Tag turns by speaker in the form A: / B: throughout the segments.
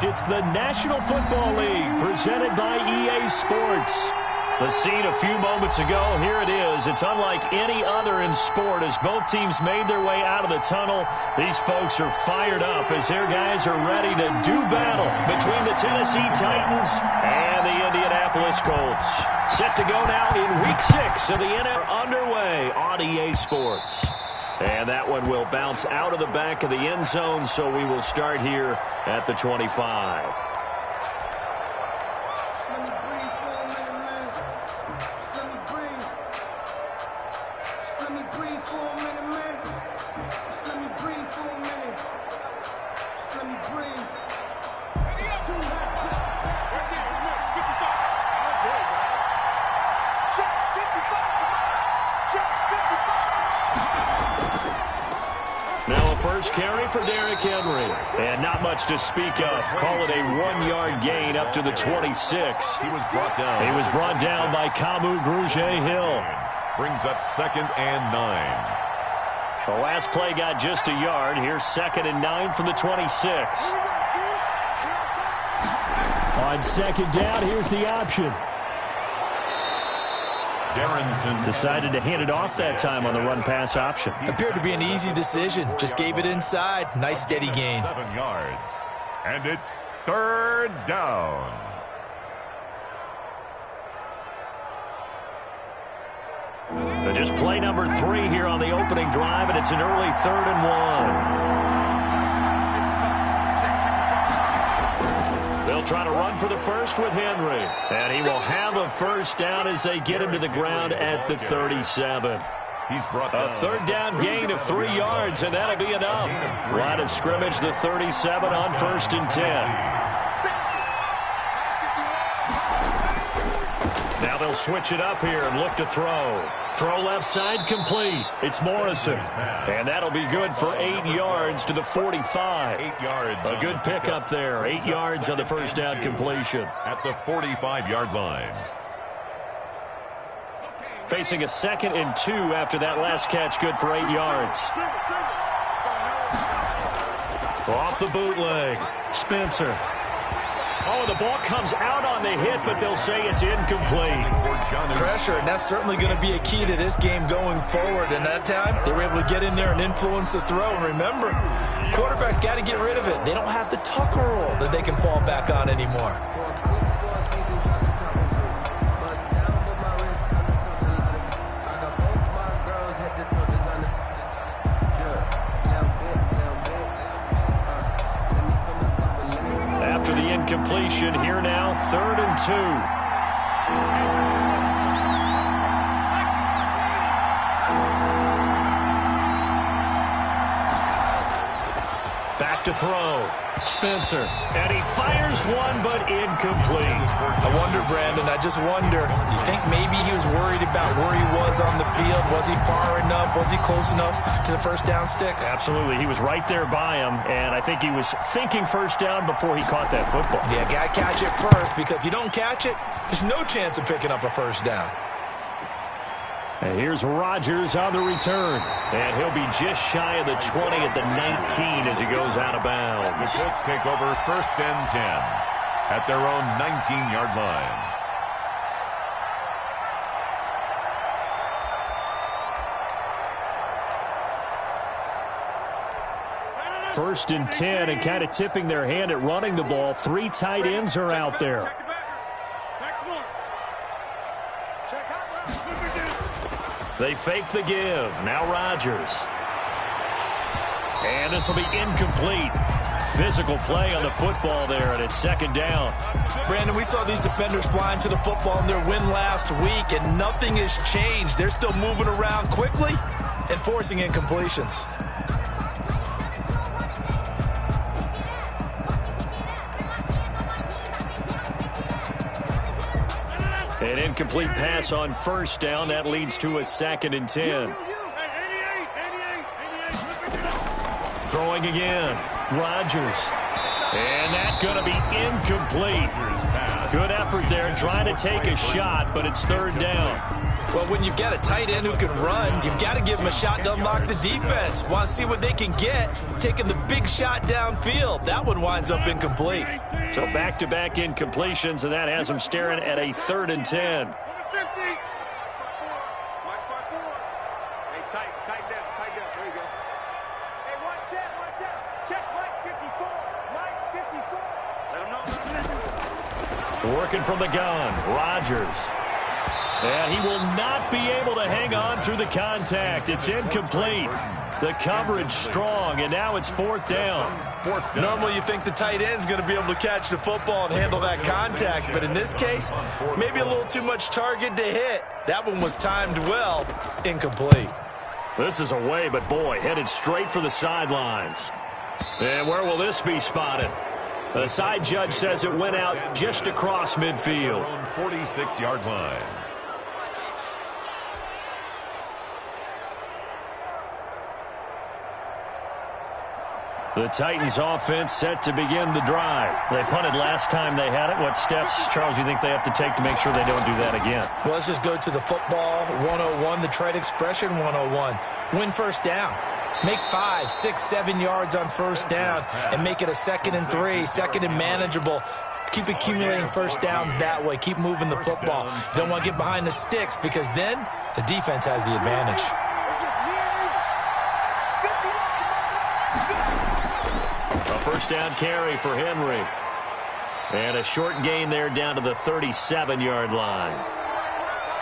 A: It's the National Football League presented by EA Sports. The scene a few moments ago, here it is. It's unlike any other in sport as both teams made their way out of the tunnel. These folks are fired up as their guys are ready to do battle between the Tennessee Titans and the Indianapolis Colts. Set to go now in Week 6 of the NFL underway on EA Sports. And that one will bounce out of the back of the end zone, so we will start here at the 25. First carry for Derrick Henry. And not much to speak of. Call it a 1-yard gain up to the 26.
B: He was brought down
A: by Kamu Grugier-Hill.
B: Brings up 2nd and 9.
A: The last play got just a yard. Here's 2nd and 9 from the 26. On 2nd down, here's the option. Decided to hand it off that time on the run-pass option.
C: Appeared to be an easy decision. Just gave it inside. Nice steady gain.
B: 7 yards. And it's 3rd down.
A: Just play number 3 here on the opening drive, and it's an early 3rd and 1. They'll try to run for the first with Henry. And he will have a first down as they get him to the ground at the 37.
B: He's brought
A: a 3rd down gain of 3 yards, and that'll be enough. Line of scrimmage, the 37 on 1st and 10. Now they'll switch it up here and look to throw. Throw left side complete. It's Morrison. And that'll be good for 8 yards to the 45.
B: 8 yards.
A: A good pickup there. 8 yards on the first down completion.
B: At the 45-yard line.
A: Facing a 2nd and 2 after that last catch. Good for 8 yards. Off the bootleg. Spencer. Oh, the ball comes out on the hit, but they'll say it's incomplete.
C: Pressure, and that's certainly going to be a key to this game going forward. And that time, they were able to get in there and influence the throw. And remember, quarterbacks got to get rid of it. They don't have the Tucker rule that they can fall back on anymore.
A: Completion here now, 3rd and 2. Back to throw. Spencer. And he fires one, but incomplete.
C: I wonder, Brandon, I just wonder. You think maybe he was worried about where he was on the field? Was he far enough? Was he close enough to the first down sticks?
A: Absolutely. He was right there by him, and I think he was thinking first down before he caught that football.
C: Yeah, got to catch it first, because if you don't catch it, there's no chance of picking up a first down.
A: And here's Rodgers on the return. And he'll be just shy of the 20 at the 19 as he goes out of bounds.
B: The Colts take over 1st and 10 at their own 19-yard line.
A: First and 10, and kind of tipping their hand at running the ball. 3 tight ends are out there. They fake the give. Now Rodgers. And this will be incomplete. Physical play on the football there, and it's 2nd down.
C: Brandon, we saw these defenders flying to the football in their win last week, and nothing has changed. They're still moving around quickly and forcing incompletions.
A: An incomplete pass on 1st down. That leads to a 2nd and 10. Throwing again. Rodgers. And that's going to be incomplete. Good effort there trying to take a shot, but it's 3rd down.
C: Well, when you've got a tight end who can run, you've got to give him a shot to unlock the defense. Want to see what they can get, taking the big shot downfield. That one winds up incomplete.
A: So back-to-back incompletions, and that has him staring at a 3rd and 10. Working from the gun, Rodgers. And he will not be able to hang on through the contact. It's incomplete. The coverage strong, and now it's 4th down.
C: Normally you think the tight end's going to be able to catch the football and handle that contact, but in this case, maybe a little too much target to hit. That one was timed well, incomplete.
A: This is away, but boy, headed straight for the sidelines. And where will this be spotted? The side judge says it went out just across midfield.
B: 46-yard line.
A: The Titans offense set to begin the drive. They punted last time they had it. What steps, Charles, you think they have to take to make sure they don't do that again?
C: Well, let's just go to the football 101, the trade expression 101. Win first down. Make 5, 6, 7 yards on first down and make it a 2nd and 3, 2nd and manageable. Keep accumulating first downs that way. Keep moving the football. You don't want to get behind the sticks because then the defense has the advantage.
A: A first down carry for Henry. And a short gain there down to the 37-yard line.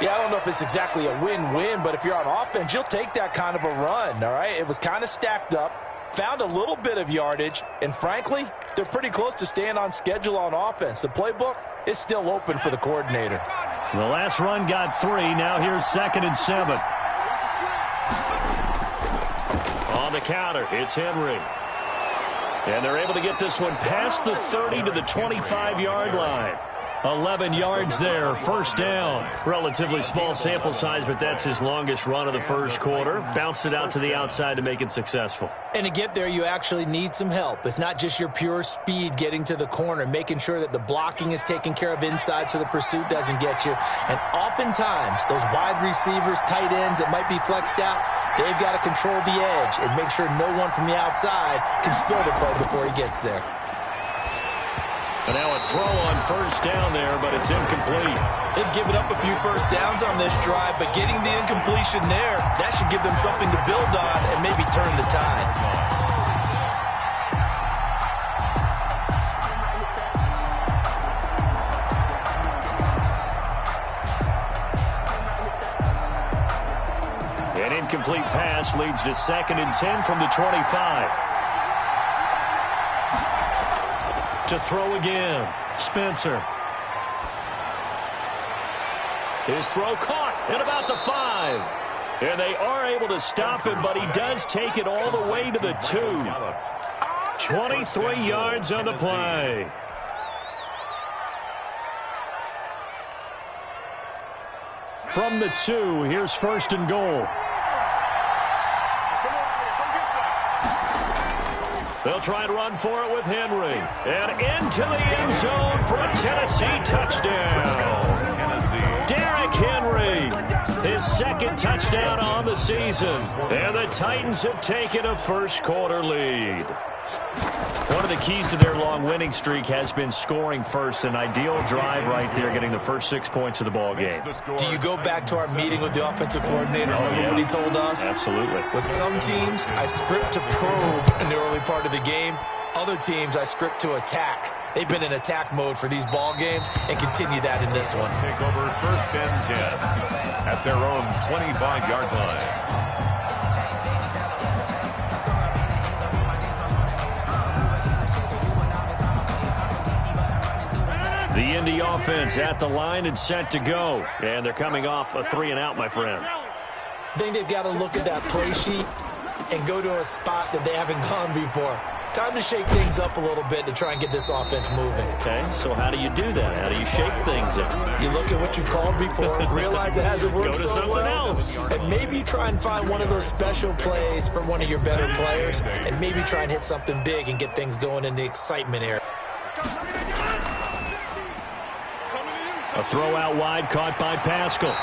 C: Yeah, I don't know if it's exactly a win-win, but if you're on offense, you'll take that kind of a run, all right? It was kind of stacked up, found a little bit of yardage, and frankly, they're pretty close to staying on schedule on offense. The playbook is still open for the coordinator.
A: The last run got 3. Now here's 2nd and 7. On the counter, it's Henry. And they're able to get this one past the 30 to the 25-yard line. 11 yards there, first down. Relatively small sample size, but that's his longest run of the first quarter. Bounced it out to the outside to make it successful.
C: And to get there, you actually need some help. It's not just your pure speed getting to the corner, making sure that the blocking is taken care of inside so the pursuit doesn't get you. And oftentimes, those wide receivers, tight ends that might be flexed out, they've got to control the edge and make sure no one from the outside can spoil the play before he gets there.
A: And now a throw on first down there, but it's incomplete.
C: They've given up a few first downs on this drive, but getting the incompletion there, that should give them something to build on and maybe turn the tide.
A: An incomplete pass leads to 2nd and 10 from the 25. To throw again, Spencer. His throw caught at about the 5. And they are able to stop him, but he does take it all the way to the 2. 23 yards on the play. From the 2, here's 1st and goal. They'll try and run for it with Henry. And into the end zone for a Tennessee touchdown. Derrick Henry, his 2nd touchdown on the season. And the Titans have taken a first quarter lead. One of the keys to their long winning streak has been scoring first. An ideal drive right there, getting the first 6 points of the ball game.
C: Do you go back to our meeting with the offensive coordinator? Remember what he told us?
A: Absolutely.
C: With some teams, I script to probe in the early part of the game. Other teams, I script to attack. They've been in attack mode for these ball games and continue that in this one.
B: Take over 1st and 10 at their own 25-yard line.
A: The Indy offense at the line and set to go. And they're coming off a 3 and out, my friend.
C: I think they've got to look at that play sheet and go to a spot that they haven't gone before. Time to shake things up a little bit to try and get this offense moving.
A: Okay, so how do you do that? How do you shake things up?
C: You look at what you've called before, realize it hasn't worked
A: Go to
C: so
A: something
C: well,
A: else.
C: and maybe try and find one of those special plays from one of your better players, and maybe try and hit something big and get things going in the excitement area.
A: A throw out wide caught by Pascal.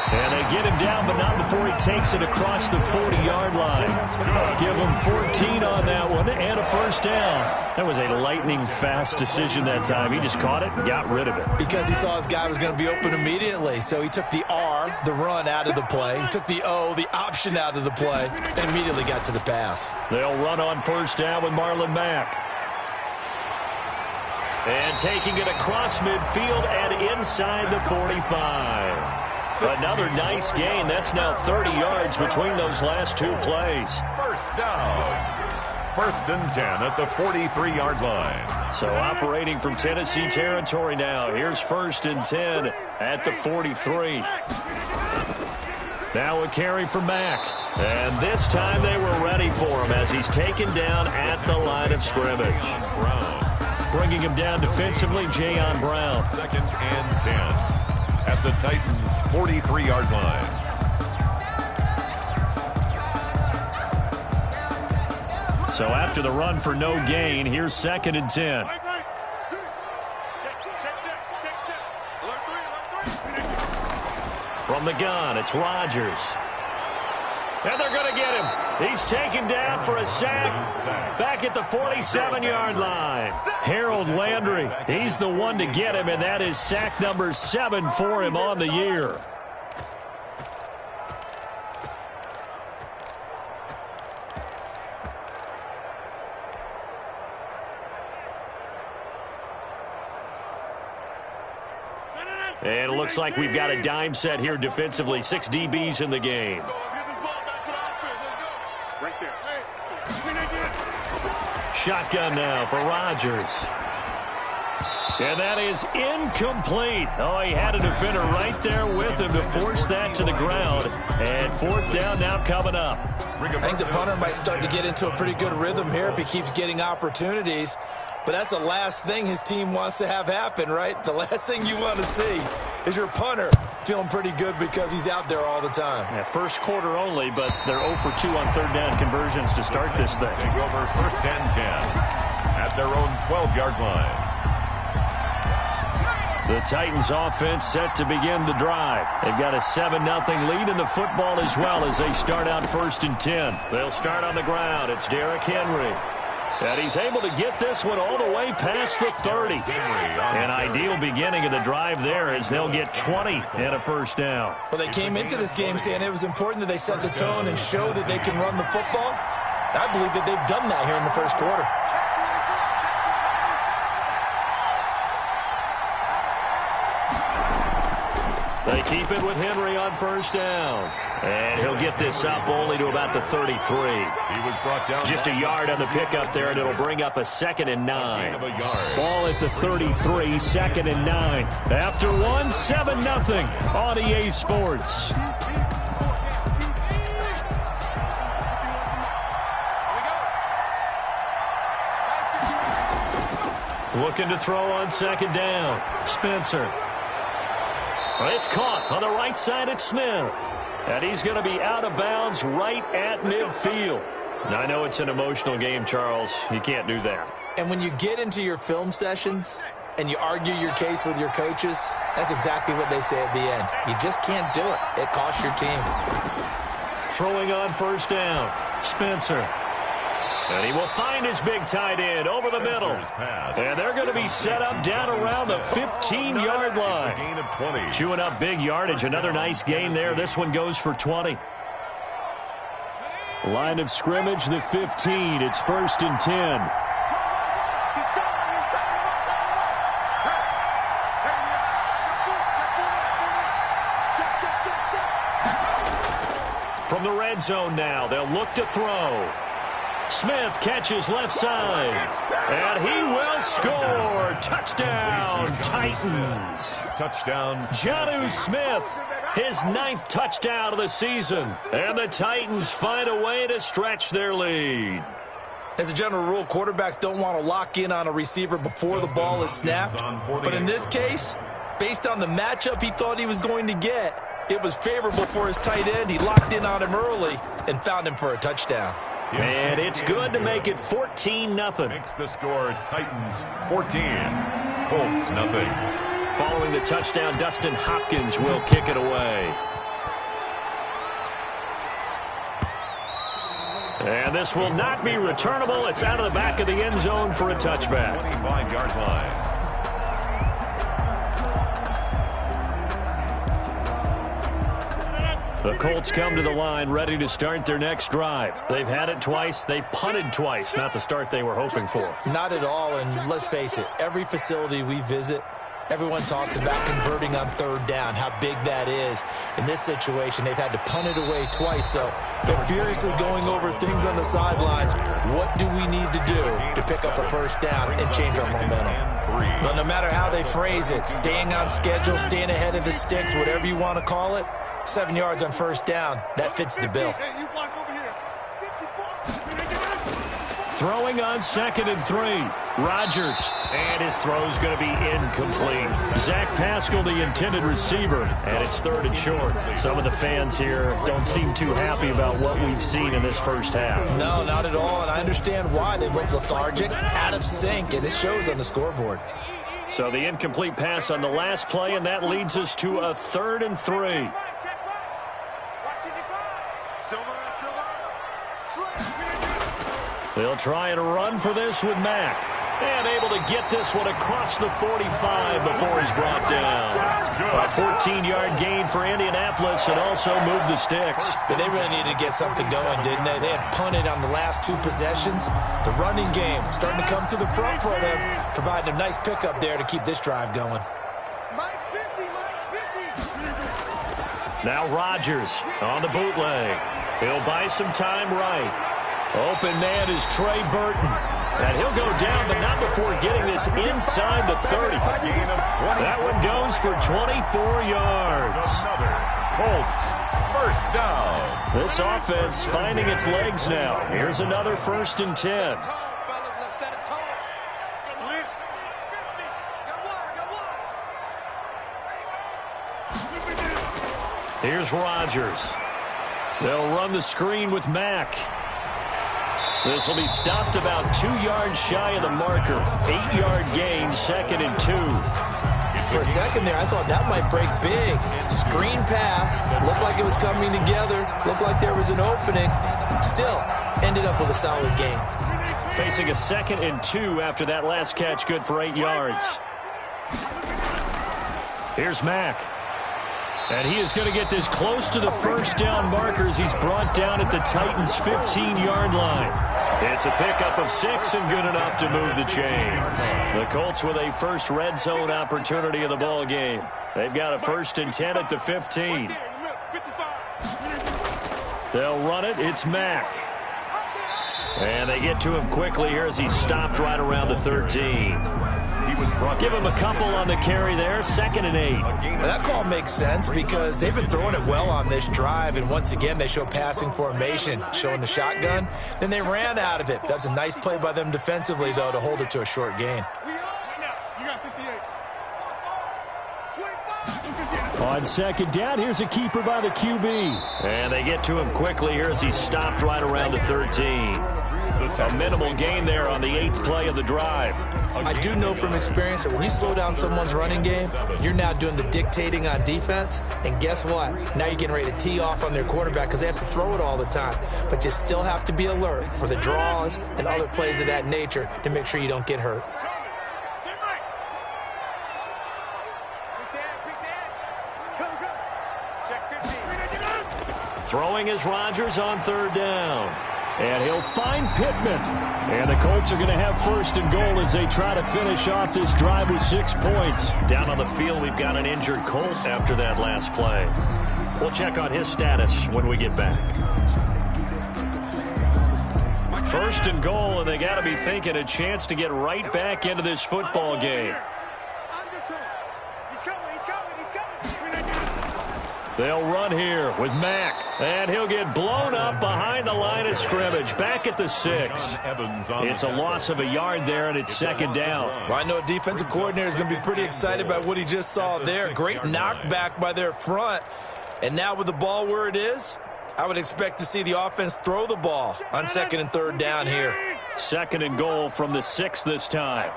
A: And they get him down, but not before he takes it across the 40-yard line. Give him 14 on that one and a first down. That was a lightning-fast decision that time. He just caught it and got rid of it.
C: Because he saw his guy was going to be open immediately. So he took the R, the run, out of the play. He took the O, the option, out of the play, and immediately got to the pass.
A: They'll run on first down with Marlon Mack. And taking it across midfield and inside the 45. Another nice gain. That's now 30 yards between those last two plays.
B: First down. First and 10 at the 43-yard line.
A: So operating from Tennessee territory now. Here's first and 10 at the 43. Now a carry from Mack. And this time they were ready for him as he's taken down at the line of scrimmage. Bringing him down defensively, Jayon Brown.
B: Second and 10 at the Titans' 43-yard line.
A: So after the run for no gain, here's second and 10. From the gun, it's Rodgers. And they're going to get him. He's taken down for a sack back at the 47-yard line. Harold Landry, he's the one to get him, and that is sack number 7 for him on the year. And it looks like we've got a dime set here defensively. 6 DBs in the game. Shotgun now for Rodgers. And that is incomplete. Oh, he had a defender right there with him to force that to the ground. And fourth down now coming up.
C: I think the punter might start to get into a pretty good rhythm here if he keeps getting opportunities. But that's the last thing his team wants to have happen, right? The last thing you want to see is your punter feeling pretty good because he's out there all the time.
A: Yeah, first quarter only, but they're 0 for 2 on third down conversions to start this thing.
B: Take over first and 10 at their own 12-yard line.
A: The Titans offense set to begin the drive. They've got a 7-0 lead in the football as well as they start out first and 10. They'll start on the ground. It's Derrick Henry. And he's able to get this one all the way past the 30. An ideal beginning of the drive there as they'll get 20 and a first down.
C: Well, they came into this game saying it was important that they set the tone and show that they can run the football. I believe that they've done that here in the first quarter.
A: They keep it with Henry on first down. And he'll get this up only to about the 33.
B: He was brought down
A: just a yard on the pickup there, and it'll bring up a 2nd and 9. Ball at the 33, 2nd and 9. After one, 7-0 on EA Sports. Looking to throw on second down. Spencer. It's caught on the right side at Smith. And he's going to be out of bounds right at midfield. Now, I know it's an emotional game, Charles. You can't do that.
C: And when you get into your film sessions and you argue your case with your coaches, that's exactly what they say at the end. You just can't do it. It costs your team.
A: Throwing on first down. Spencer. And he will find his big tight end over the middle. And they're going to be set up down around the 15-yard line. Chewing up big yardage. Another nice gain there. This one goes for 20. Line of scrimmage, the 15. It's first and 10. From the red zone now, they'll look to throw. Smith catches left side, and he will score. Touchdown, Titans.
B: Touchdown.
A: Jonnu Smith, his 9th touchdown of the season. And the Titans find a way to stretch their lead.
C: As a general rule, quarterbacks don't want to lock in on a receiver before the ball is snapped. But in this case, based on the matchup he thought he was going to get, it was favorable for his tight end. He locked in on him early and found him for a touchdown.
A: And it's good to make it 14-0.
B: Makes the score Titans 14, Colts 0.
A: Following the touchdown, Dustin Hopkins will kick it away. And this will not be returnable. It's out of the back of the end zone for a touchback.
B: 25-yard line.
A: The Colts come to the line ready to start their next drive. They've had it twice. They've punted twice. Not the start they were hoping for.
C: Not at all, and let's face it, every facility we visit, everyone talks about converting on third down, how big that is. In this situation, they've had to punt it away twice, so they're furiously going over things on the sidelines. What do we need to do to pick up a first down and change our momentum? Well, no matter how they phrase it, staying on schedule, staying ahead of the sticks, whatever you want to call it, 7 yards on first down, that fits the bill.
A: Throwing on 2nd and 3. Rodgers. And his throw's going to be incomplete. Zach Pascal, the intended receiver. And it's 3rd and short. Some of the fans here don't seem too happy about what we've seen in this first half.
C: No, not at all. And I understand why. They look lethargic, out of sync, and it shows on the scoreboard.
A: So the incomplete pass on the last play, and that leads us to a 3rd and 3. They'll try and run for this with Mack. And able to get this one across the 45 before he's brought down. A 14-yard gain for Indianapolis and also move the sticks.
C: But they really needed to get something going, didn't they? They had punted on the last 2 possessions. The running game starting to come to the front for them, providing a nice pickup there to keep this drive going.
A: Now Rodgers on the bootleg. He'll buy some time right. Open man is Trey Burton. And he'll go down, but not before getting this inside the 30. That one goes for 24 yards.
B: Colts, first down.
A: This offense finding its legs now. Here's another 1st and 10. Here's Rodgers. They'll run the screen with Mack. This will be stopped about 2 yards shy of the marker. 8-yard gain, 2nd and 2.
C: For a second there, I thought that might break big. Screen pass. Looked like it was coming together. Looked like there was an opening. Still, ended up with a solid gain.
A: Facing a 2nd and 2 after that last catch, good for 8 yards. Here's Mack. And he is going to get this close to the first down markers. He's brought down at the Titans' 15-yard line. It's a pickup of 6 and good enough to move the chains. The Colts with a first red zone opportunity of the ball game. They've got a 1st and 10 at the 15. They'll run it. It's Mack. And they get to him quickly here as he stopped right around the 13. Give him a couple on the carry there. 2nd and 8.
C: Well, that call makes sense because they've been throwing it well on this drive, and once again they show passing formation, showing the shotgun. Then they ran out of it. That's a nice play by them defensively, though, to hold it to a short gain.
A: On 2nd down, here's a keeper by the QB. And they get to him quickly here as he stopped right around the 13. A minimal gain there on the 8th play of the drive.
C: I do know from experience that when you slow down someone's running game, you're now doing the dictating on defense. And guess what? Now you're getting ready to tee off on their quarterback because they have to throw it all the time. But you still have to be alert for the draws and other plays of that nature to make sure you don't get hurt.
A: Throwing is Rodgers on 3rd down. And he'll find Pittman. And the Colts are going to have 1st and goal as they try to finish off this drive with 6 points. Down on the field, we've got an injured Colt after that last play. We'll check on his status when we get back. 1st and goal, and they got to be thinking a chance to get right back into this football game. They'll run here with Mack, and he'll get blown up behind the line of scrimmage, back at the 6. It's a loss of a yard there, and it's 2nd down.
C: Well, I know a defensive coordinator is going to be pretty excited about what he just saw there. Great knockback by their front. And now with the ball where it is, I would expect to see the offense throw the ball on 2nd and 3rd down here.
A: 2nd and goal from the 6 this time.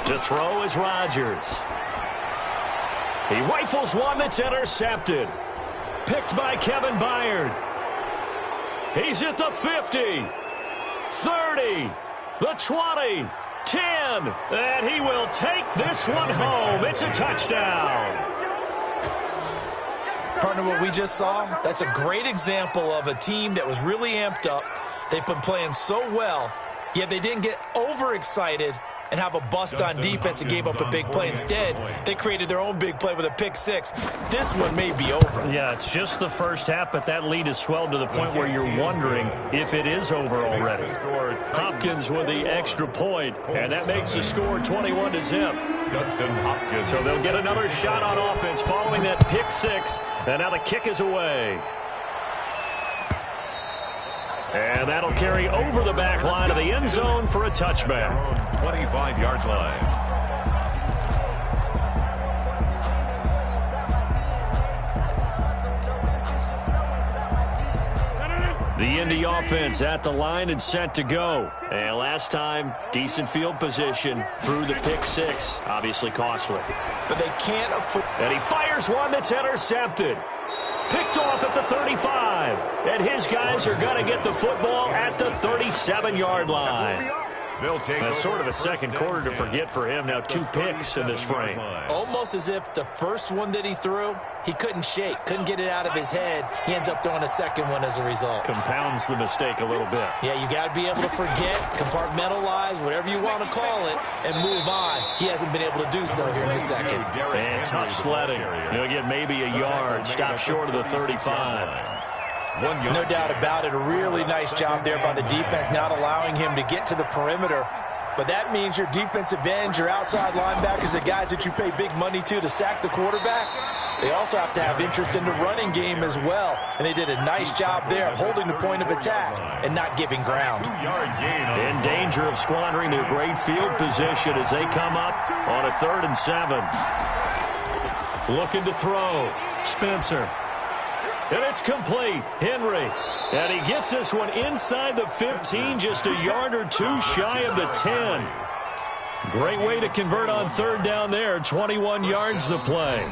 A: To throw is Rodgers. He rifles one that's intercepted. Picked by Kevin Byard. He's at the 50, 30, the 20, 10, and he will take this one home. It's a touchdown.
C: Partner, what we just saw, that's a great example of a team that was really amped up. They've been playing so well, yet they didn't get overexcited and have a bust on defense and gave up a big play. Instead, they created their own big play with a pick six. This one may be over.
A: Yeah, it's just the first half, but that lead has swelled to the point where you're wondering if it is over already. Hopkins with the extra point, and that makes the score 21-0.
B: Dustin Hopkins.
A: So they'll get another shot on offense following that pick six, and now the kick is away. And that'll carry over the back line of the end zone for a touchback.
B: 25-yard line.
A: The Indy offense at the line and set to go. And last time, decent field position through the pick six. Obviously costly.
C: But they can't afford.
A: And he fires one that's intercepted. Picked off at the 35. And his guys are going to get the football at the 37-yard line. That's sort of a second quarter to forget for him. Now 2 picks in this frame.
C: Almost as if the first one that he threw, he couldn't shake, couldn't get it out of his head. He ends up throwing a second one as a result.
A: Compounds the mistake a little bit.
C: Yeah, you got to be able to forget, compartmentalize, whatever you want to call it, and move on. He hasn't been able to do so here in the second.
A: And tough sledding. He'll get maybe a yard. Stop short of the 35.
C: No doubt about it. A really nice job there by the defense, not allowing him to get to the perimeter. But that means your defensive ends, your outside linebackers, the guys that you pay big money to sack the quarterback, they also have to have interest in the running game as well. And they did a nice job there of holding the point of attack and not giving ground.
A: In danger of squandering their great field position as they come up on a 3rd and 7. Looking to throw. Spencer. And it's complete. Henry. And he gets this one inside the 15, just a yard or 2 shy of the 10. Great way to convert on 3rd down there. 21 yards to play.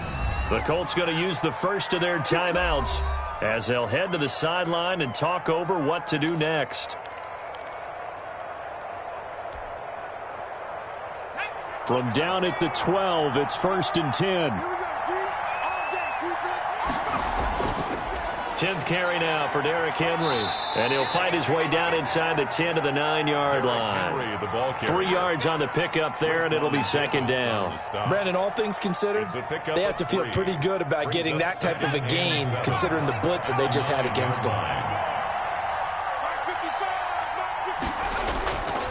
A: The Colts going to use the first of their timeouts as they'll head to the sideline and talk over what to do next. From down at the 12, it's 1st and 10. 10th carry now for Derrick Henry. And he'll fight his way down inside the 10 to the 9-yard line. 3 yards on the pickup there, and it'll be 2nd down.
C: Brandon, all things considered, they have to feel pretty good about getting that type of a gain, considering the blitz that they just had against them.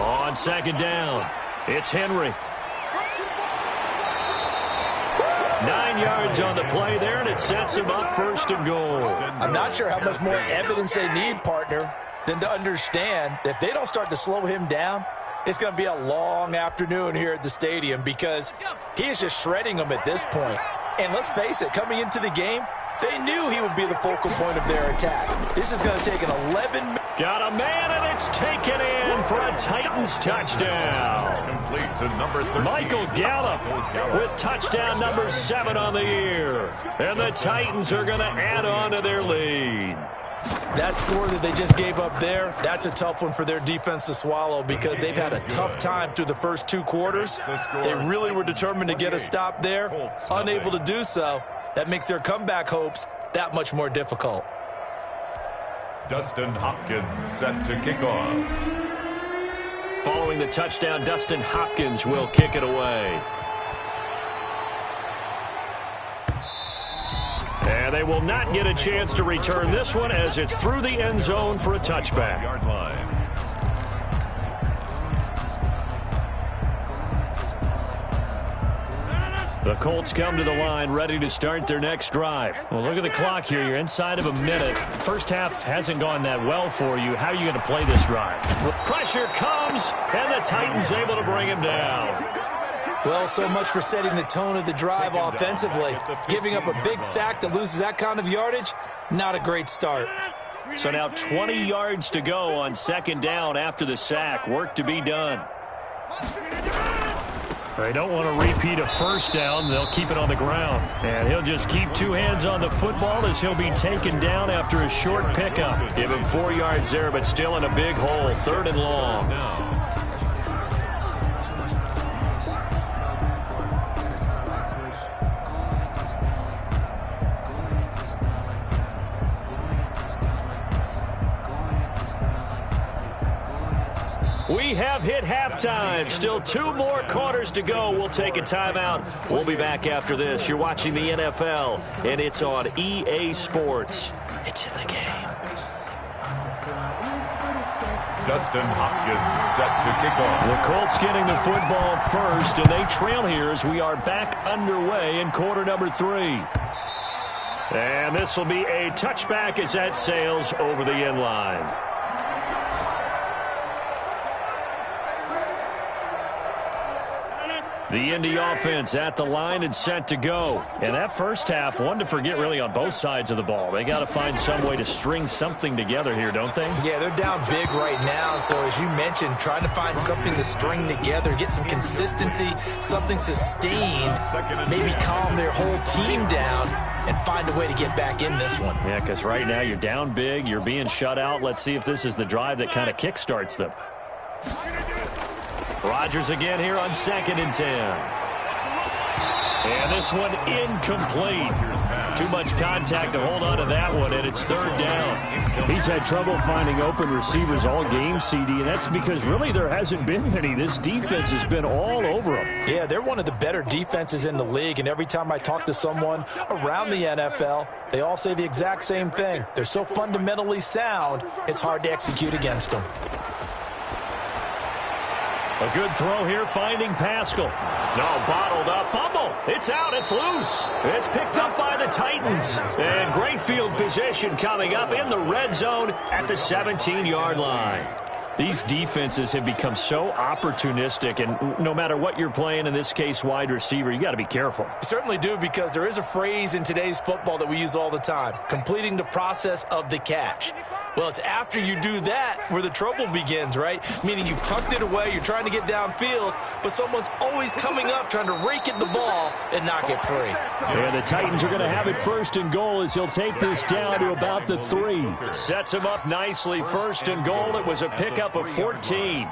A: On 2nd down, it's Henry. 9 yards on the play there, and it sets him up 1st and goal.
C: I'm not sure how much more evidence they need, partner, than to understand that if they don't start to slow him down, it's going to be a long afternoon here at the stadium because he is just shredding them at this point. And let's face it, coming into the game, they knew he would be the focal point of their attack. This is going to take an 11.
A: Got a man, and it's taken in for a Titans touchdown.
B: Complete to number 13.
A: Michael Gallup with touchdown number 7 on the year. And the Titans are going to add on to their lead.
C: That score that they just gave up there, that's a tough one for their defense to swallow because they've had a tough time through the first 2 quarters. They really were determined to get a stop there, unable to do so. That makes their comeback hopes that much more difficult.
B: Dustin Hopkins set to kick off.
A: Following the touchdown, Dustin Hopkins will kick it away. And they will not get a chance to return this one as it's through the end zone for a touchback.
B: Yard line.
A: The Colts come to the line ready to start their next drive. Well, look at the clock here. You're inside of a minute. First half hasn't gone that well for you. How are you going to play this drive? The pressure comes, and the Titans able to bring him down.
C: Well, so much for setting the tone of the drive offensively. Giving up a big sack that loses that kind of yardage, not a great start.
A: So now 20 yards to go on 2nd down after the sack. Work to be done. They don't want to repeat a first down. They'll keep it on the ground. And he'll just keep two hands on the football as he'll be taken down after a short pickup. Give him 4 yards there, but still in a big hole. 3rd and long. We have hit halftime. Still 2 more quarters to go. We'll take a timeout. We'll be back after this. You're watching the NFL, and it's on EA Sports. It's in the game.
B: Dustin Hopkins set to kick off.
A: The Colts getting the football first, and they trail here as we are back underway in quarter number 3. And this will be a touchback as that sails over the end line. The Indy offense at the line and set to go. And that first half, one to forget really on both sides of the ball. They got to find some way to string something together here, don't they?
C: Yeah, they're down big right now. So as you mentioned, trying to find something to string together, get some consistency, something sustained, maybe calm their whole team down and find a way to get back in this one.
A: Yeah, because right now you're down big, you're being shut out. Let's see if this is the drive that kind of kickstarts them. Rodgers again here on 2nd and 10. And this one incomplete. Too much contact to hold on to that one, and it's 3rd down. He's had trouble finding open receivers all game, CD, and that's because really there hasn't been any. This defense has been all over them.
C: Yeah, they're one of the better defenses in the league, and every time I talk to someone around the NFL, they all say the exact same thing. They're so fundamentally sound, it's hard to execute against them.
A: A good throw here, finding Pascal. No, bottled up. Fumble. It's out. It's loose. It's picked up by the Titans. And great field position coming up in the red zone at the 17-yard line. These defenses have become so opportunistic, and no matter what you're playing, in this case wide receiver, you got to be careful.
C: You certainly do, because there is a phrase in today's football that we use all the time, completing the process of the catch. Well, it's after you do that where the trouble begins, right? Meaning you've tucked it away, you're trying to get downfield, but someone's always coming up trying to rake at the ball and knock it free.
A: And the Titans are going to have it 1st and goal as he'll take this down to about the 3. Sets him up nicely. 1st and goal. It was a pickup of 14.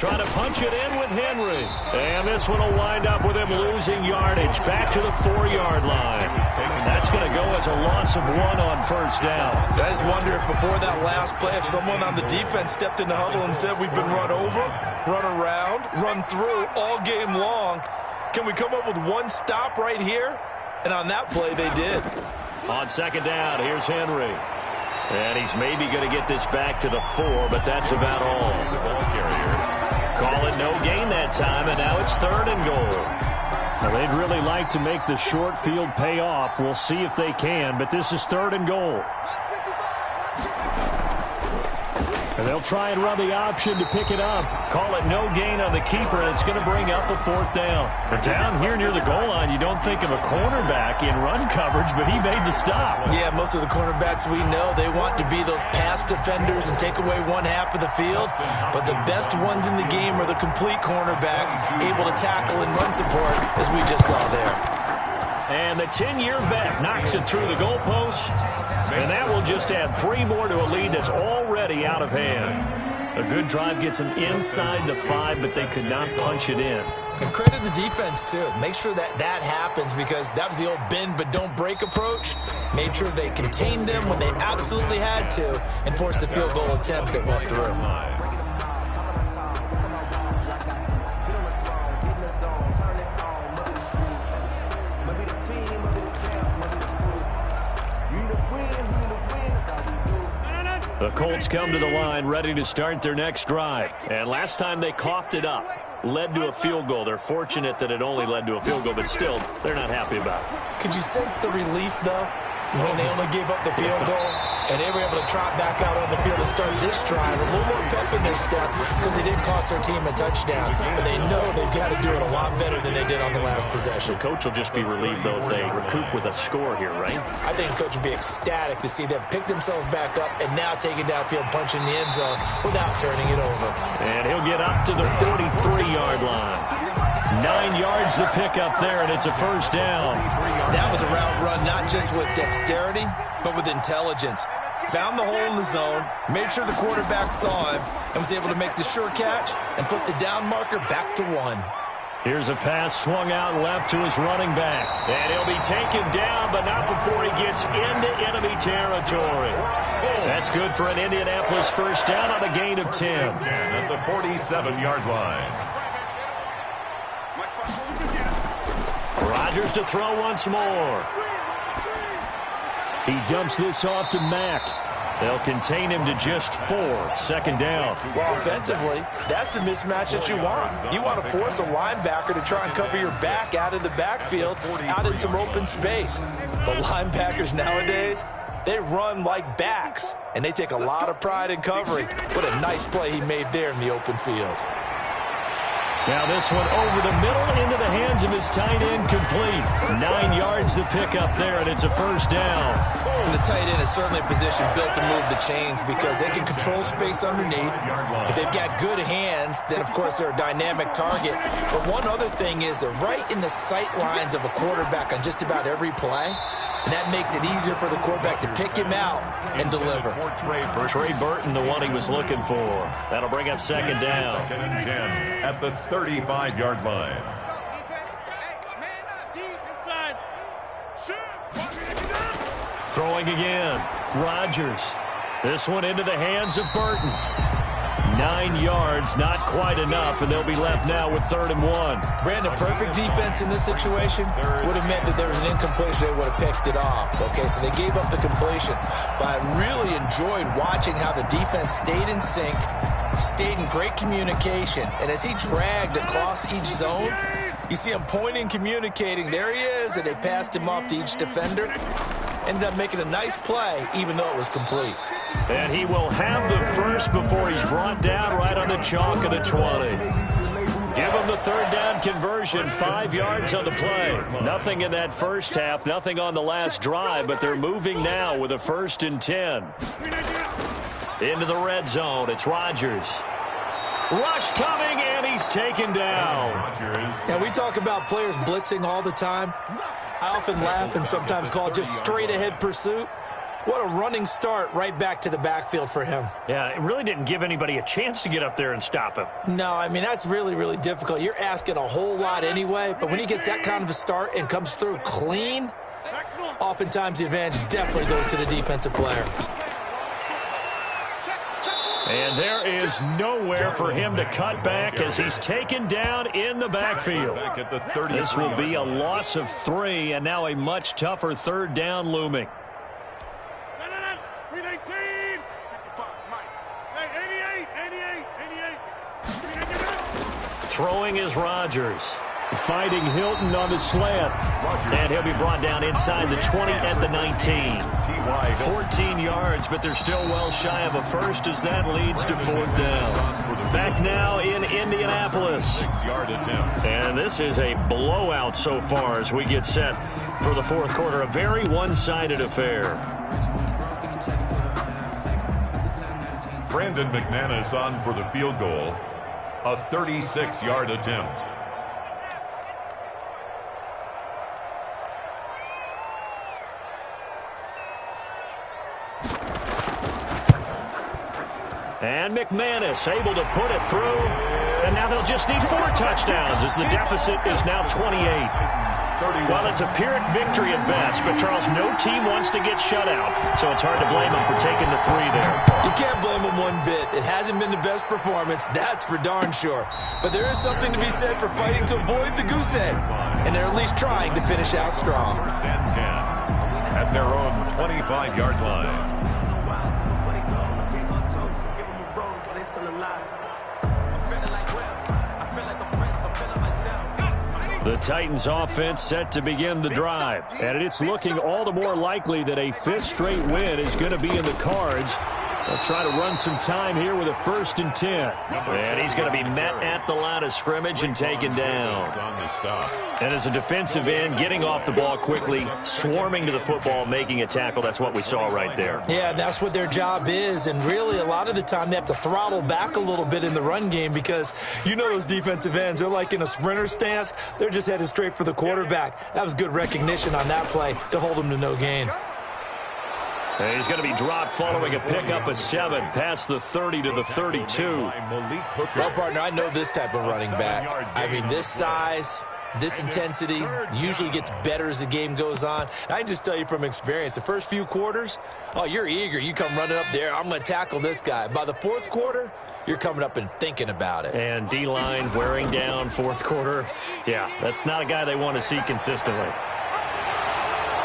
A: Trying to punch it in with Henry. And this one will wind up with him losing yardage. Back to the 4-yard line. That's going to go as a loss of 1 on 1st down.
C: I just wonder if before that last play, if someone on the defense stepped in the huddle and said, we've been run over, run around, run through all game long. Can we come up with one stop right here? And on that play, they did.
A: On 2nd down, here's Henry. And he's maybe going to get this back to the 4, but that's about all. The ball carrier. Call it no gain that time, and now it's 3rd and goal. Now, they'd really like to make the short field pay off. We'll see if they can, but this is 3rd and goal. And they'll try and run the option to pick it up. Call it no gain on the keeper, and it's going to bring up a 4th down. But down here near the goal line, you don't think of a cornerback in run coverage, but he made the stop.
C: Yeah, most of the cornerbacks we know, they want to be those pass defenders and take away one half of the field. But the best ones in the game are the complete cornerbacks, able to tackle and run support, as we just saw there.
A: And the 10-year vet knocks it through the goalpost. And that will just add 3 more to a lead that's already out of hand. A good drive gets them inside the 5, but they could not punch it in.
C: And credit the defense, too. Make sure that that happens, because that was the old bend but don't break approach. Made sure they contained them when they absolutely had to and forced the field goal attempt that went through.
A: The Colts come to the line ready to start their next drive. And last time they coughed it up, led to a field goal. They're fortunate that it only led to a field goal, but still, they're not happy about it.
C: Could you sense the relief, though? when they only gave up the field goal, and they were able to trot back out on the field and start this drive. A little more pep in their step because they didn't cost their team a touchdown. But they know they've got to do it a lot better than they did on the last possession.
A: The coach will just be relieved, though, if they recoup with a score here, right?
C: I think the coach will be ecstatic to see them pick themselves back up and now take it downfield, punch in the end zone without turning it over.
A: And he'll get up to the 43-yard line. 9 yards to pick up there, and it's a first down.
C: That was a route run not just with dexterity, but with intelligence. Found the hole in the zone, made sure the quarterback saw him, and was able to make the sure catch and flip the down marker back to 1.
A: Here's a pass swung out left to his running back. And he'll be taken down, but not before he gets into enemy territory. That's good for an Indianapolis first down on a gain of 10.
B: At the 47-yard line.
A: Rodgers to throw once more. He dumps this off to Mack. They'll contain him to just 4. Second down.
C: Well, offensively, that's the mismatch that you want. You want to force a linebacker to try and cover your back out of the backfield, out in some open space. But linebackers nowadays, they run like backs, and they take a lot of pride in covering. What a nice play he made there in the open field.
A: Now this one over the middle into the hands of his tight end, complete. 9 yards to pick up there, and it's a first down.
C: The tight end is certainly a position built to move the chains because they can control space underneath. If they've got good hands, then of course they're a dynamic target. But one other thing is they're right in the sight lines of a quarterback on just about every play. And that makes it easier for the quarterback to pick him out and deliver.
A: Trey Burton, the one he was looking for. That'll bring up second down.
B: Second and 10 at the 35-yard line.
A: Throwing again. Rodgers. This one into the hands of Burton. 9 yards, not quite enough, and they'll be left now with 3rd and 1.
C: Brandon, perfect defense in this situation would have meant that there was an incompletion. They would have picked it off. Okay, so they gave up the completion. But I really enjoyed watching how the defense stayed in sync, stayed in great communication, and as he dragged across each zone, you see him pointing, communicating. There he is, and they passed him off to each defender. Ended up making a nice play, even though it was complete.
A: And he will have the first before he's brought down right on the chalk of the 20. Give him the 3rd down conversion, 5 yards on the play. Nothing in that first half, nothing on the last drive, but they're moving now with a 1st and 10. Into the red zone, it's Rodgers. Rush coming, and he's taken down.
C: Yeah, we talk about players blitzing all the time. I often laugh and sometimes call it just straight-ahead pursuit. What a running start right back to the backfield for him.
A: Yeah, it really didn't give anybody a chance to get up there and stop him.
C: No, I mean, that's really, really difficult. You're asking a whole lot anyway, but when he gets that kind of a start and comes through clean, oftentimes the advantage definitely goes to the defensive player.
A: And there is nowhere for him to cut back as he's taken down in the backfield. This will be a loss of 3, and now a much tougher 3rd down looming. Throwing is Rodgers. Fighting Hilton on the slant. And he'll be brought down inside the 20 at the 19. 14 yards, but they're still well shy of a first as that leads to 4th down. Back now in Indianapolis. And this is a blowout so far as we get set for the 4th quarter. A very one-sided affair.
B: Brandon McManus on for the field goal. A 36-yard attempt.
A: And McManus able to put it through. And now they'll just need 4 touchdowns as the deficit is now 28. Well, it's a Pyrrhic victory at best, but Charles, no team wants to get shut out, so it's hard to blame them for taking the 3 there.
C: You can't blame them one bit. It hasn't been the best performance, that's for darn sure. But there is something to be said for fighting to avoid the goose egg, and they're at least trying to finish out strong.
B: 1st and 10 at their own 25-yard line.
A: The Titans offense set to begin the drive. And it's looking all the more likely that a fifth straight win is going to be in the cards. They'll try to run some time here with a 1st and 10. And he's going to be met at the line of scrimmage and taken down. And as a defensive end, getting off the ball quickly, swarming to the football, making a tackle, that's what we saw right there.
C: Yeah, that's what their job is. And really, a lot of the time, they have to throttle back a little bit in the run game because you know those defensive ends, they're like in a sprinter stance. They're just headed straight for the quarterback. That was good recognition on that play to hold him to no gain.
A: And he's going to be dropped following a pickup of 7 past the 30 to the 32.
C: Well, partner, I know this type of running back. I mean, this size, this intensity usually gets better as the game goes on. And I can just tell you from experience, the first few quarters, oh, you're eager. You come running up there, I'm going to tackle this guy. By the 4th quarter, you're coming up and thinking about it.
A: And D-line wearing down 4th quarter. Yeah, that's not a guy they want to see consistently.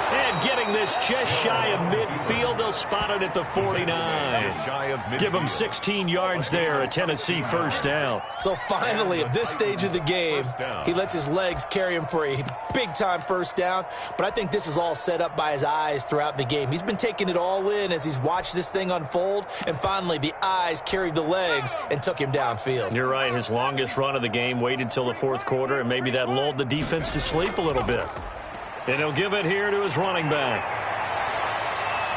A: And getting this just shy of midfield. They'll spot it at the 49. Give him 16 yards there, a Tennessee 1st down.
C: So finally, at this stage of the game, he lets his legs carry him for a big-time 1st down. But I think this is all set up by his eyes throughout the game. He's been taking it all in as he's watched this thing unfold. And finally, the eyes carried the legs and took him downfield.
A: You're right. His longest run of the game waited till the 4th quarter, and maybe that lulled the defense to sleep a little bit. And he'll give it here to his running back.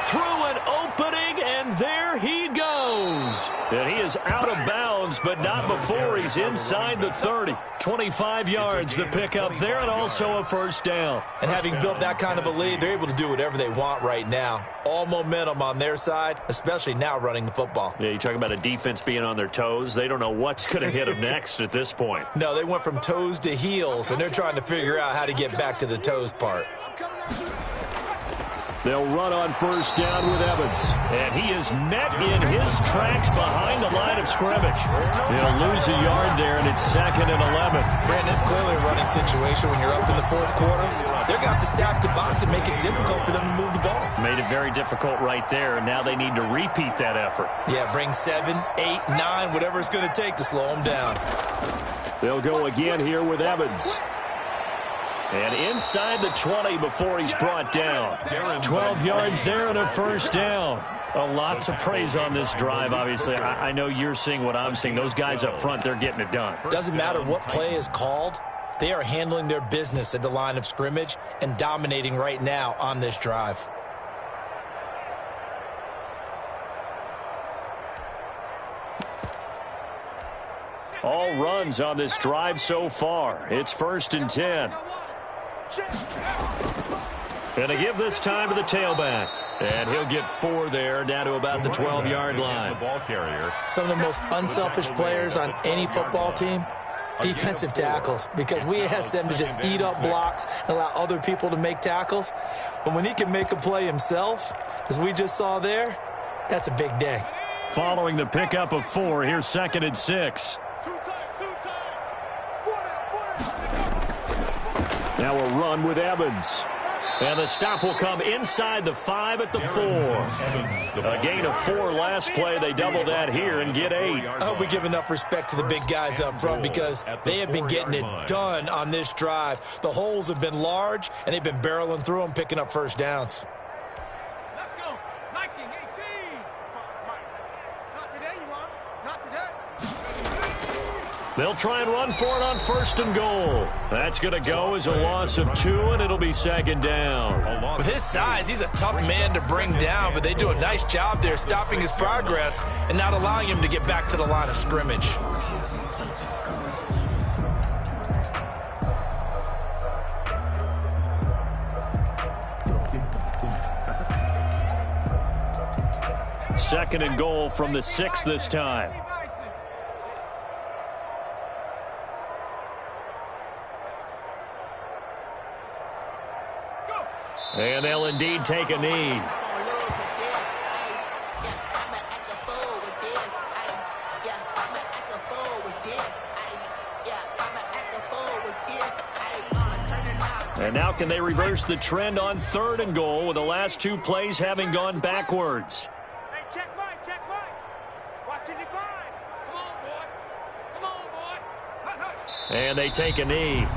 A: Through an opening, and there he goes. And he is out of bounds, but not before he's inside the 30. 25 yards, the pickup there, and also a 1st down.
C: And having built that kind of a lead, they're able to do whatever they want right now. All momentum on their side, especially now running the football.
A: Yeah, you talk about a defense being on their toes. They don't know what's going to hit them next at this point.
C: No, they went from toes to heels, and they're trying to figure out how to get back to the toes part.
A: They'll run on 1st down with Evans. And he is met in his tracks behind the line of scrimmage. They'll lose a yard there, and it's 2nd and 11.
C: Brandon, it's clearly a running situation when you're up in the 4th quarter. They're going to have to stack the box and make it difficult for them to move the ball.
A: Made it very difficult right there, and now they need to repeat that effort.
C: Yeah, bring 7, 8, 9, whatever it's going to take to slow them down.
A: They'll go again here with Evans. And inside the 20 before he's brought down. 12 yards there and a 1st down. A lot to praise on this drive, obviously. I know you're seeing what I'm seeing. Those guys up front, they're getting it done.
C: Doesn't matter what play is called. They are handling their business at the line of scrimmage and dominating right now on this drive.
A: All runs on this drive so far. It's 1st and 10. Going to give this time to the tailback. And he'll get 4 there, down to about the 12-yard line.
C: Some of the most unselfish players on any football team, defensive tackles, because we ask them to just eat up blocks and allow other people to make tackles. But when he can make a play himself, as we just saw there, that's a big day.
A: Following the pickup of 4, here's 2nd and 6. Now a run with Evans. And the stop will come inside the 5 at the 4. A gain of 4 last play. They double that here and get 8.
C: I hope we give enough respect to the big guys up front because they have been getting it done on this drive. The holes have been large, and they've been barreling through them, picking up 1st downs.
D: Let's go. 1918. Not today, you are. Not today.
A: They'll try and run for it on 1st and goal. That's going to go as a loss of 2, and it'll be 2nd down.
C: With his size, he's a tough man to bring down, but they do a nice job there stopping his progress and not allowing him to get back to the line of scrimmage.
A: Second and goal from the 6 this time. And they'll indeed take a knee. And now can they reverse the trend on 3rd and goal with the last 2 plays having gone backwards?
D: Hey, check right. Watching your grind. Come on, boy. Come on, boy.
A: And they take a knee.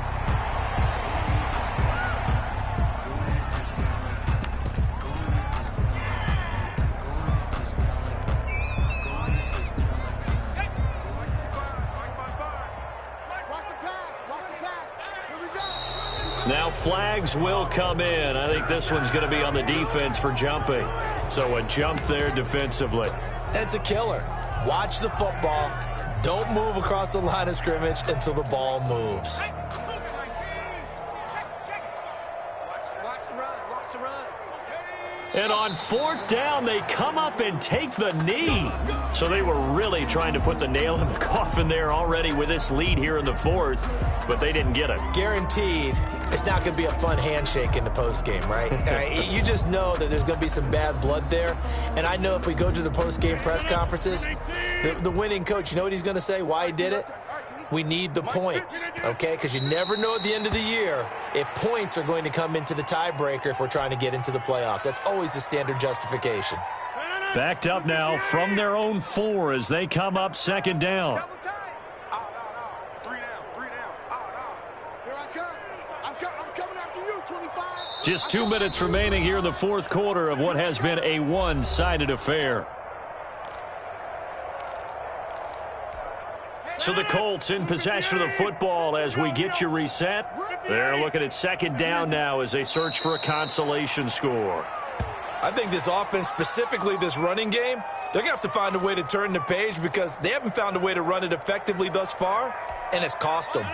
A: flags will come in. I think this one's going to be on the defense for jumping. So a jump there defensively.
C: And it's a killer. Watch the football. Don't move across the line of scrimmage until the ball moves.
A: And on fourth down, they come up and take the knee. So they were really trying to put the nail in the coffin there already with this lead here in the fourth, but they didn't get it.
C: Guaranteed, it's not going to be a fun handshake in the postgame, right? You just know that there's going to be some bad blood there. And I know if we go to the postgame press conferences, the winning coach, you know what he's going to say, why he did it? We need the points, okay? Because you never know at the end of the year if points are going to come into the tiebreaker if we're trying to get into the playoffs. That's always the standard justification.
A: Backed up now from their own 4 as they come up second down. Just 2 minutes remaining here in the fourth quarter of what has been a one-sided affair. So the Colts in possession of the football as we get you reset. They're looking at second down now as they search for a consolation score.
C: I think this offense, specifically this running game, they're going to have to find a way to turn the page because they haven't found a way to run it effectively thus far, and it's cost them.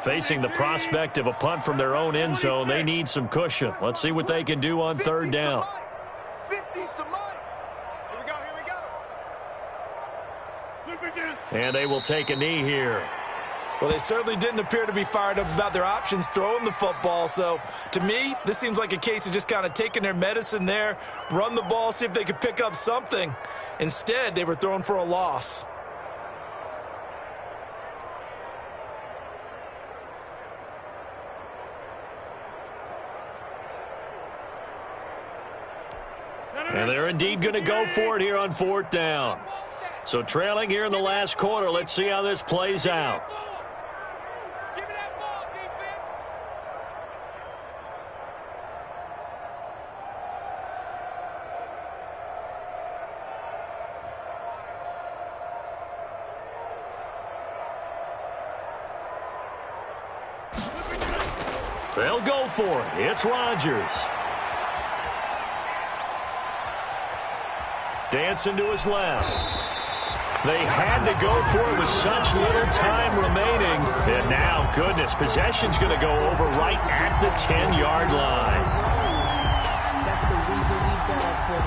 A: Facing the prospect of a punt from their own end zone, they need some cushion. Let's see what they can do on third down. And they will take a knee here.
C: Well, they certainly didn't appear to be fired up about their options throwing the football. So, to me, this seems like a case of just kind of taking their medicine there, run the ball, see if they could pick up something. Instead, they were throwing for a loss.
A: And they're indeed going to go for it here on fourth down. So trailing here in the last quarter, let's see how this plays out.
D: Give me that ball, defense.
A: They'll go for it. It's Rodgers. Dancing to his left. They had to go for it with such little time remaining. And now, goodness, possession's going to go over right at the 10-yard line.
E: That's the reason we bad for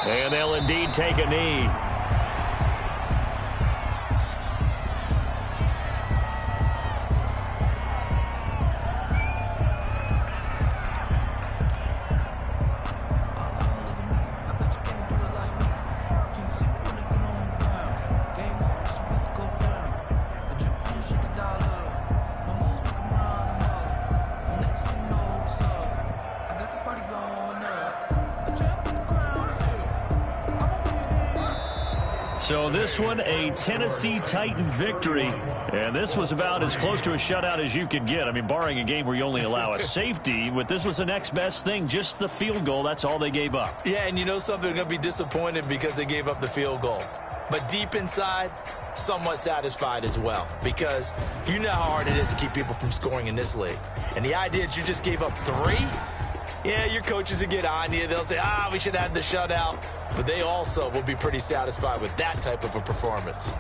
E: them.
A: And they'll indeed take a knee. So this one, a Tennessee Titan victory. And this was about as close to a shutout as you could get. I mean, barring a game where you only allow a safety, but this was the next best thing, just the field goal. That's all they gave up.
C: Yeah, and you know something, they're going to be disappointed because they gave up the field goal. But deep inside, somewhat satisfied as well, because you know how hard it is to keep people from scoring in this league. And the idea that you just gave up 3, yeah, your coaches will get on you. They'll say, we should have had the shutout. But they also will be pretty satisfied with that type of a performance.